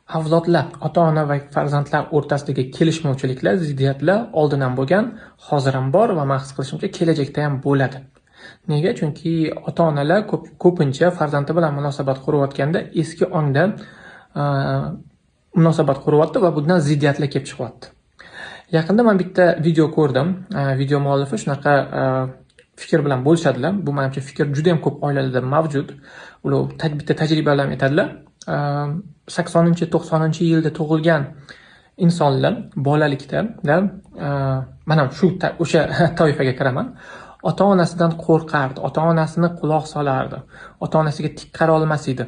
Avlodlar, ota-ona va farzandlar o'rtasidagi kelishmovchiliklar, ziddiyatlar oldindan bo'lgan, hozir ham bor va men his qilishimcha kelajakda ham bo'ladi. Nega? Chunki ota-onalar ko'pincha farzandi bilan munosabat qurayotganda eski ongdan munosabat quryapti va bundan ziddiyatlar kelib chiqyapti. Yaqinda men bitta video ko'rdim. Video muallifi shunaqa fikr bilan bo'lishadilar. Bu menimcha fikr juda ham ko'p oilalarda mavjud. Ular bitta tajribalar aytadilar. 80-90 yilda tug'ilgan insonlar bolalikda men ham o'sha toifaga kiraman. Ota-onasidan qo'rqardi, ota-onasini quloq solardi, ota-onasiga tik qara olmas edi.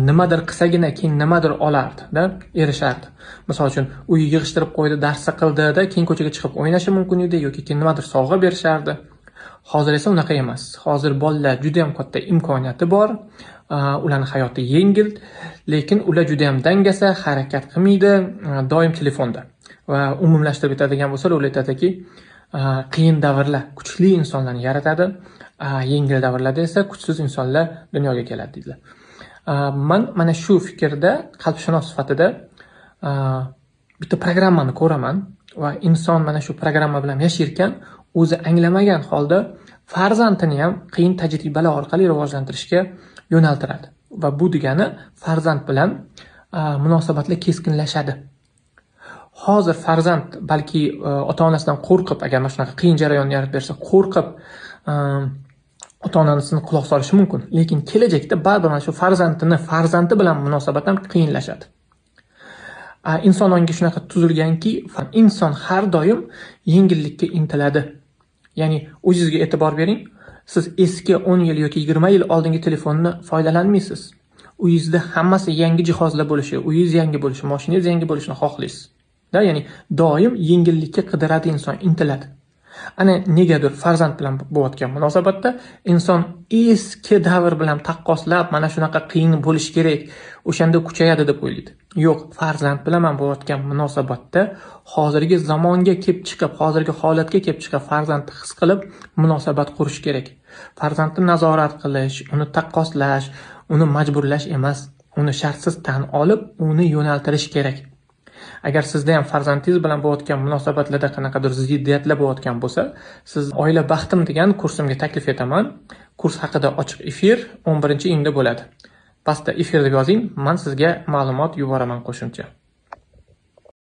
Nimadir qilsagina keyin nimadir olardi, erishardi. Misol uchun uyi yig'ishtirib qo'ydi, darsni qildi-da, keyin ko'chaga chiqib o'ynashi mumkin edi yoki keyin nimadir sovg'a berishardi. Hozir esa unaqa emas. Hozir bolalar juda ham katta imkoniyati bor. Ularning hayoti yengil, lekin ular juda ham dangasa, harakat qilmaydi, doim telefonda. Va umumlashtirib aytadigan bo'lsa, ular aytadiki, qiyin davrlar kuchli insonlarni yaratadi, yengil davrlarda esa kuchsiz insonlar dunyoga keladi deydilar. Men mana shu fikrda qalbshunos sifatida bitta programmani ko'raman va inson mana shu programma bilan yashayotgan, o'zi anglamagan holda farzandini ham qiyin tajribalar orqali rivojlantirishga yo'naltiradi. Va bu degani farzand bilan munosabatlar keskinlashadi. Hozir farzand balki ota-onasidan qo'rqib, agar mana shunaqa qiyin jarayonni yaratib bersa, qo'rqib ota-onasini quloq solishi mumkin. Lekin kelajakda baribir mana shu farzandi bilan munosabat ham qiyinlashadi. Inson ongi shunaqa tuzilganki, inson har doim yengillikka intiladi. Ya'ni o'zingizga e'tibor bering. Siz eski 10 yil yoki 20 yil oldingi telefonni foydalanmaysiz. Uyingizda hammasi yangi jihozlar bo'lishi, uyingiz yangi bo'lishi, mashinangiz yangi bo'lishini xohlaysiz. Ya'ni doim yengillikka qidiradi inson, intiladi. Ana negadir farzand bilan bo'layotgan munosabatda inson eski davr bilan taqqoslab, mana shunaqa qiyin bo'lish kerak, o'shanda kuchayadi deb o'ylaydi. Yo'q, farzand bilan bo'layotgan munosabatda hozirgi zamonga kelib chiqib, hozirgi holatga kelib chiqib farzandni his qilib munosabat qurish kerak. Farzandni nazorat qilish, uni taqqoslash, uni majburlash emas, uni shartsiz tan olib, uni yo'naltirish kerak. Agar sizda ham farzandingiz bilan bo'layotgan munosabatlarda qanaqadir ziddiyatlar bo'layotgan bo'lsa, siz Oila baxtim degan kursimga taklif etaman. Kurs haqida ochiq efir 11-iyunda bo'ladi. Pastda efir deb yozing, men sizga ma'lumot yuboraman qo'shimcha.